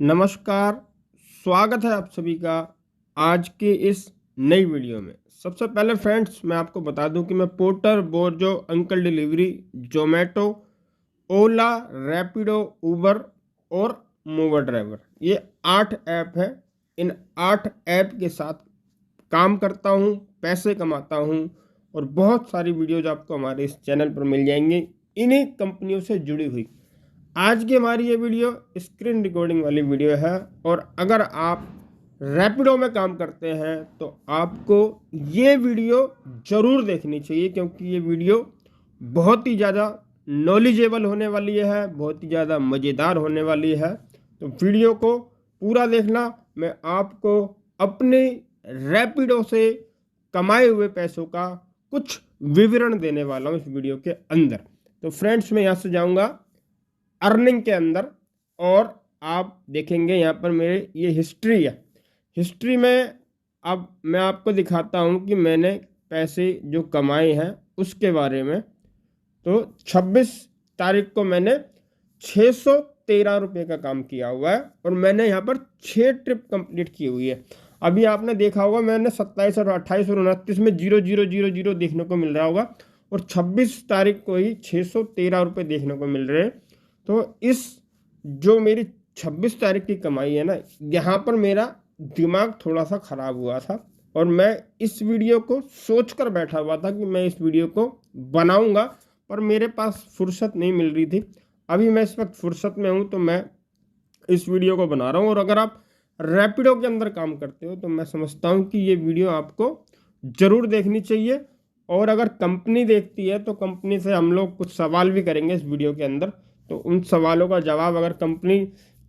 नमस्कार, स्वागत है आप सभी का आज के इस नई वीडियो में। सबसे पहले फ्रेंड्स मैं आपको बता दूं कि मैं पोर्टर, बोर्जो, अंकल डिलीवरी, जोमेटो, ओला, रैपिडो, उबर और मूवर ड्राइवर, ये 8 ऐप है। इन 8 ऐप के साथ काम करता हूँ, पैसे कमाता हूँ और बहुत सारी वीडियोज आपको हमारे इस चैनल पर मिल जाएंगी इन्हीं कंपनियों से जुड़ी हुई। आज की हमारी ये वीडियो स्क्रीन रिकॉर्डिंग वाली वीडियो है और अगर आप रैपिडो में काम करते हैं तो आपको ये वीडियो ज़रूर देखनी चाहिए, क्योंकि ये वीडियो बहुत ही ज़्यादा नॉलेजेबल होने वाली है, बहुत ही ज़्यादा मज़ेदार होने वाली है। तो वीडियो को पूरा देखना। मैं आपको अपने रैपिडो से कमाए हुए पैसों का कुछ विवरण देने वाला हूँ इस वीडियो के अंदर। तो फ्रेंड्स मैं यहाँ से जाऊँगा अर्निंग के अंदर और आप देखेंगे यहाँ पर मेरे ये हिस्ट्री है। हिस्ट्री में अब मैं आपको दिखाता हूँ कि मैंने पैसे जो कमाए हैं उसके बारे में। तो 26 तारीख को मैंने 613 रुपये का काम किया हुआ है और मैंने यहाँ पर 6 ट्रिप कंप्लीट की हुई है। अभी आपने देखा होगा मैंने 27 और 28 और 29 में 0000 देखने को मिल रहा होगा और 26 तारीख को ही 613 रुपये देखने को मिल रहे हैं। तो इस जो मेरी 26 तारीख की कमाई है ना, यहाँ पर मेरा दिमाग थोड़ा सा ख़राब हुआ था और मैं इस वीडियो को सोच कर बैठा हुआ था कि मैं इस वीडियो को बनाऊंगा, पर मेरे पास फुर्सत नहीं मिल रही थी। अभी मैं इस वक्त फुर्सत में हूँ तो मैं इस वीडियो को बना रहा हूँ। और अगर आप रैपिडो के अंदर काम करते हो तो मैं समझता हूँ कि ये वीडियो आपको ज़रूर देखनी चाहिए। और अगर कंपनी देखती है तो कंपनी से हम लोग कुछ सवाल भी करेंगे इस वीडियो के अंदर। तो उन सवालों का जवाब अगर कंपनी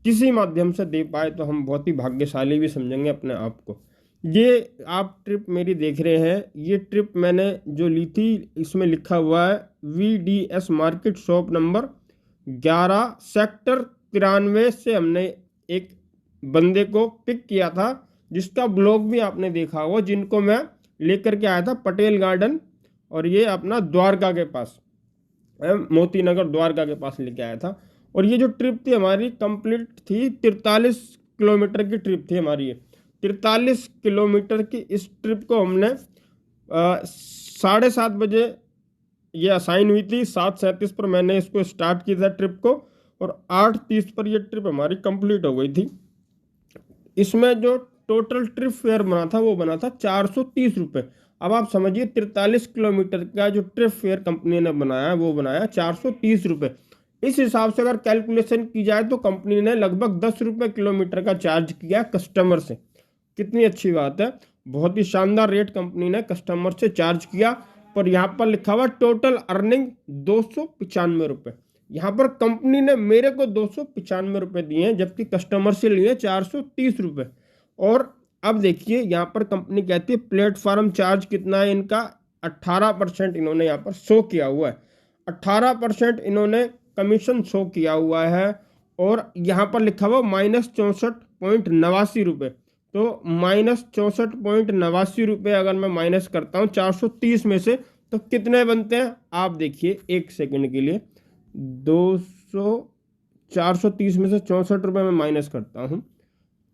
किसी माध्यम से दे पाए तो हम बहुत ही भाग्यशाली भी समझेंगे अपने आप को। ये आप ट्रिप मेरी देख रहे हैं, ये ट्रिप मैंने जो ली थी इसमें लिखा हुआ है VDS market shop number 11 sector 93 से हमने एक बंदे को पिक किया था, जिसका ब्लॉग भी आपने देखा होगा, जिनको मैं लेकर के आया था पटेल गार्डन और ये अपना द्वारका के पास, मोती नगर द्वारका के पास लेके आया था। और ये जो ट्रिप थी हमारी कंप्लीट थी, 43 किलोमीटर की ट्रिप थी हमारी। ये 43 किलोमीटर की इस ट्रिप को हमने 7:30 बजे ये असाइन हुई थी। 7:37 पर मैंने इसको स्टार्ट किया था ट्रिप को और 8:30 पर ये ट्रिप हमारी कंप्लीट हो गई थी। इसमें जो टोटल ट्रिप फेयर बना था वो बना था 430 रुपये। अब आप समझिए 43 किलोमीटर का जो ट्रिप फेयर कंपनी ने बनाया वो बनाया 430 रुपये। इस हिसाब से अगर कैलकुलेशन की जाए तो कंपनी ने लगभग 10 रुपये किलोमीटर का चार्ज किया कस्टमर से। कितनी अच्छी बात है, बहुत ही शानदार रेट कंपनी ने कस्टमर से चार्ज किया। पर यहाँ पर लिखा हुआ टोटल अर्निंग 295 रुपये। यहाँ पर कंपनी ने मेरे को 295 रुपये दिए हैं, जबकि कस्टमर से लिए 430 रुपये। और अब देखिए यहाँ पर कंपनी कहती है प्लेटफॉर्म चार्ज कितना है इनका, 18% इन्होंने यहाँ पर शो किया हुआ है। 18% इन्होंने कमीशन शो किया हुआ है। और यहाँ पर लिखा हुआ -64.89 रुपये। तो -64.89 रुपये अगर मैं माइनस करता हूँ 430 में से तो कितने बनते हैं आप देखिए एक सेकंड के लिए। 430 में से 64 रुपये मैं माइनस करता हूँ।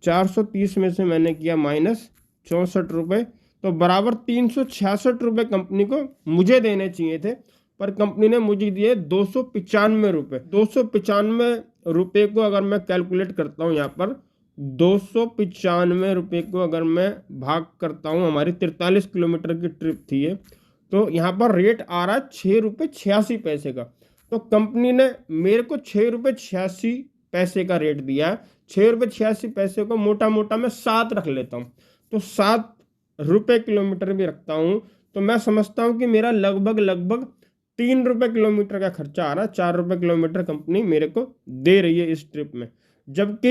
430 में से मैंने किया -64 रुपये, तो बराबर 366 रुपये कंपनी को मुझे देने चाहिए थे, पर कंपनी ने मुझे दिए 295 रुपये। 295 रुपये को अगर मैं कैलकुलेट करता हूँ यहाँ पर, 295 रुपये को अगर मैं भाग करता हूँ, हमारी 43 किलोमीटर की ट्रिप थी ये, तो यहाँ पर रेट आ रहा है 6 रुपये 86 पैसे का। तो कंपनी ने मेरे को 6 रुपये 86 पैसे का रेट दिया है। 6 रुपये 86 पैसे को मोटा मोटा मैं 7 रख लेता हूँ, तो 7 रुपये किलोमीटर भी रखता हूँ तो मैं समझता हूँ कि मेरा लगभग लगभग 3 रुपये किलोमीटर का खर्चा आ रहा है। 4 रुपये किलोमीटर कंपनी मेरे को दे रही है इस ट्रिप में, जबकि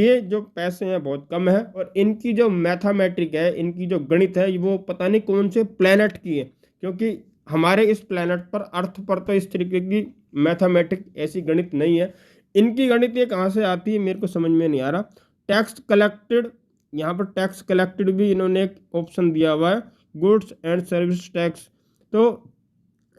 ये जो पैसे हैं बहुत कम है। और इनकी जो मैथमेटिक है, इनकी जो गणित है, वो पता नहीं कौन से प्लेनेट की है, क्योंकि हमारे इस प्लेनेट पर अर्थ पर तो इस तरीके की मैथमेटिक ऐसी गणित नहीं है। इनकी गणित ये कहाँ से आती है मेरे को समझ में नहीं आ रहा। टैक्स कलेक्टेड, यहाँ पर टैक्स कलेक्टेड भी इन्होंने एक ऑप्शन दिया हुआ है, गुड्स एंड सर्विस टैक्स। तो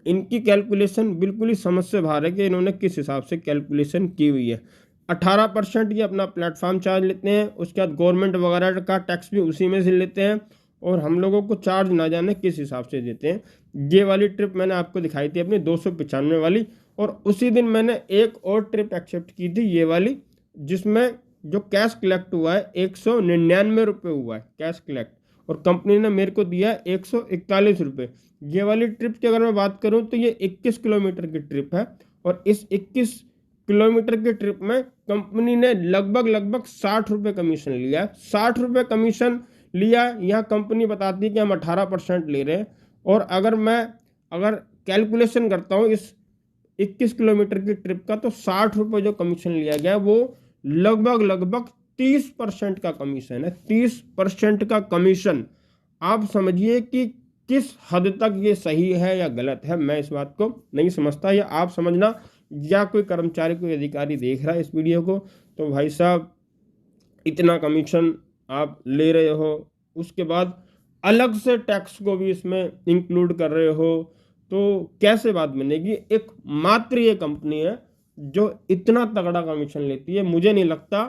इनकी कैलकुलेशन बिल्कुल ही समझ से बाहर है कि इन्होंने किस हिसाब से कैलकुलेशन की हुई है। 18% ये अपना प्लेटफॉर्म चार्ज लेते हैं। उसके बाद गवर्नमेंट वगैरह का टैक्स भी उसी में से लेते हैं, और हम लोगों को चार्ज ना जाने किस हिसाब से देते हैं। ये वाली ट्रिप मैंने आपको दिखाई थी अपनी 295 वाली, और उसी दिन मैंने एक और ट्रिप एक्सेप्ट की थी, ये वाली, जिसमें जो कैश कलेक्ट हुआ है 199 रुपये हुआ है कैश कलेक्ट, और कंपनी ने मेरे को दिया है 141 रुपये। ये वाली ट्रिप की अगर मैं बात करूं तो ये 21 किलोमीटर की ट्रिप है, और इस 21 किलोमीटर की ट्रिप में कंपनी ने लगभग 60 रुपये कमीशन लिया है। 60 रुपये कमीशन लिया। यहाँ कंपनी बताती है कि हम 18% ले रहे हैं, और अगर कैलकुलेशन करता हूँ इस 21 किलोमीटर की ट्रिप का, तो 60 रुपये जो कमीशन लिया गया है वो लगभग 30% का कमीशन है। 30% का कमीशन, आप समझिए कि किस हद तक ये सही है या गलत है। मैं इस बात को नहीं समझता, या आप समझना, या कोई कर्मचारी कोई अधिकारी देख रहा है इस वीडियो को, तो भाई साहब इतना कमीशन आप ले रहे हो, उसके बाद अलग से टैक्स को भी इसमें इंक्लूड कर रहे हो, तो कैसे बात बनेगी। एक मात्र ये कंपनी है जो इतना तगड़ा कमीशन लेती है। मुझे नहीं लगता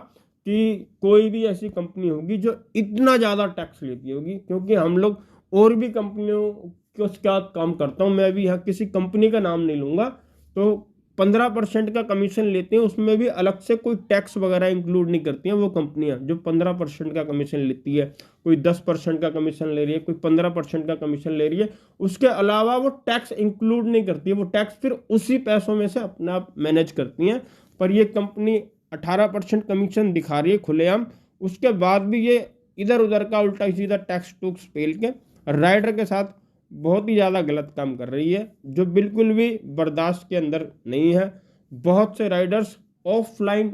कि कोई भी ऐसी कंपनी होगी जो इतना ज़्यादा टैक्स लेती होगी, क्योंकि हम लोग और भी कंपनियों के उसका काम करता हूँ, मैं भी यहाँ किसी कंपनी का नाम नहीं लूँगा, तो 15% का कमीशन लेते हैं, उसमें भी अलग से कोई टैक्स वगैरह इंक्लूड नहीं करती हैं वो कंपनियां जो 15% का कमीशन लेती है। कोई 10% का कमीशन ले रही है, कोई 15% का कमीशन ले रही है, उसके अलावा वो टैक्स इंक्लूड नहीं करती है। वो टैक्स फिर उसी पैसों में से अपना आप मैनेज करती हैं। पर ये कंपनी 18% कमीशन दिखा रही है खुलेआम, उसके बाद भी ये इधर उधर का उल्टा सीधा टैक्स टूक्स पेल के राइडर के साथ बहुत ही ज़्यादा गलत काम कर रही है, जो बिल्कुल भी बर्दाश्त के अंदर नहीं है। बहुत से राइडर्स ऑफलाइन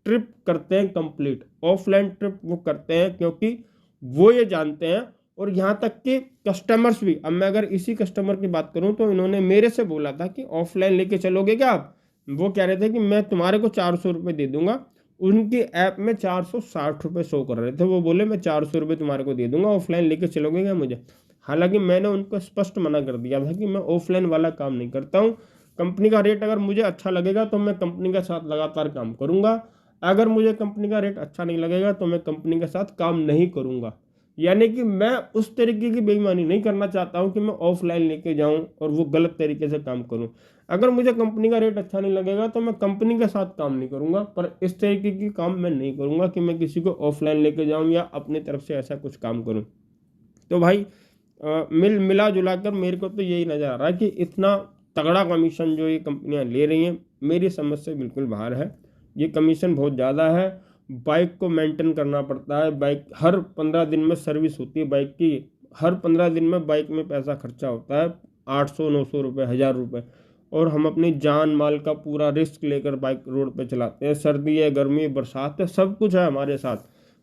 ट्रिप करते हैं, कंप्लीट ऑफलाइन ट्रिप वो करते हैं क्योंकि वो ये जानते हैं, और यहाँ तक कि कस्टमर्स भी। अब मैं अगर इसी कस्टमर की बात करूँ तो इन्होंने मेरे से बोला था कि ऑफलाइन लेके चलोगे क्या आप। वो कह रहे थे कि मैं तुम्हारे को 400 रुपये दे दूंगा। उनकी ऐप में 460 रुपये शो कर रहे थे। वो बोले मैं 400 रुपये तुम्हारे को दे दूंगा, ऑफलाइन लेके चलोगे क्या मुझे। हालांकि मैंने उनको स्पष्ट मना कर दिया था कि मैं ऑफलाइन वाला काम नहीं करता हूँ। कंपनी का रेट अगर मुझे अच्छा लगेगा तो मैं कंपनी के साथ लगातार काम करूँगा, अगर मुझे कंपनी का रेट अच्छा नहीं लगेगा तो मैं कंपनी के साथ काम नहीं करूँगा। यानी कि मैं उस तरीके की बेईमानी नहीं करना चाहता हूँ कि मैं ऑफलाइन लेके जाऊँ और वो गलत तरीके से काम करूँ। अगर मुझे कंपनी का रेट अच्छा नहीं लगेगा तो मैं कंपनी के साथ काम नहीं करूँगा, पर इस तरीके की काम मैं नहीं करूँगा कि मैं किसी को ऑफलाइन लेके जाऊँ या अपनी तरफ से ऐसा कुछ काम करूँ। तो भाई मिला जुला कर मेरे को तो यही नज़र आ रहा है कि इतना तगड़ा कमीशन जो ये कंपनियां ले रही हैं मेरी समझ से बिल्कुल बाहर है। ये कमीशन बहुत ज़्यादा है। बाइक को मेंटेन करना पड़ता है, बाइक हर 15 दिन में सर्विस होती है बाइक की, हर 15 दिन में बाइक में पैसा खर्चा होता है 800-900 रुपये, 1000 रुपये, और हम अपनी जान माल का पूरा रिस्क लेकर बाइक रोड पे चलाते हैं। सर्दी है, गर्मी, बरसात है, सब कुछ है हमारे साथ,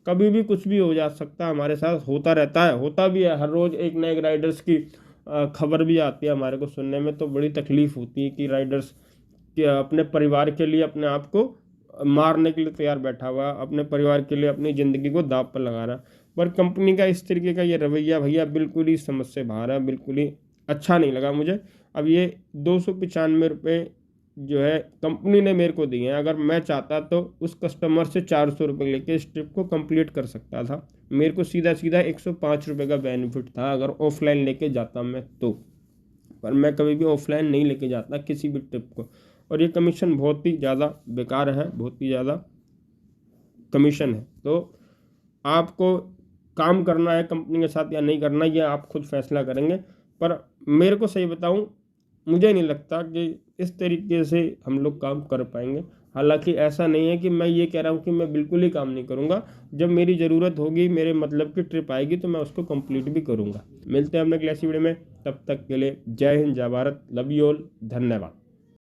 कभी भी कुछ भी हो जा सकता है, हमारे साथ होता रहता है, होता भी है। हर रोज़ एक नए राइडर्स की खबर भी आती है हमारे को सुनने में, तो बड़ी तकलीफ़ होती है कि राइडर्स कि अपने परिवार के लिए अपने आप को मारने के लिए तैयार बैठा हुआ, अपने परिवार के लिए अपनी ज़िंदगी को दांव पर लगा रहा। पर कंपनी का इस तरीके का ये रवैया भैया बिल्कुल ही समझ से बाहर है, बिल्कुल ही अच्छा नहीं लगा मुझे। अब ये 295 रुपये जो है कंपनी ने मेरे को दिए हैं, अगर मैं चाहता तो उस कस्टमर से 400 रुपये लेके इस ट्रिप को कंप्लीट कर सकता था। मेरे को सीधा 105 रुपये का बेनिफिट था अगर ऑफलाइन लेके जाता मैं तो, पर मैं कभी भी ऑफलाइन नहीं लेके जाता किसी भी ट्रिप को। और ये कमीशन बहुत ही ज़्यादा बेकार है, बहुत ही ज़्यादा कमीशन है। तो आपको काम करना है कंपनी के साथ या नहीं करना, ये आप खुद फैसला करेंगे। पर मेरे को सही बताऊं, मुझे नहीं लगता कि इस तरीके से हम लोग काम कर पाएंगे। हालांकि ऐसा नहीं है कि मैं ये कह रहा हूँ कि मैं बिल्कुल ही काम नहीं करूँगा। जब मेरी ज़रूरत होगी, मेरे मतलब की ट्रिप आएगी तो मैं उसको कंप्लीट भी करूँगा। मिलते हैं अपने अगली वीडियो में, तब तक के लिए जय हिंद, जय भारत, लव यू ऑल, धन्यवाद।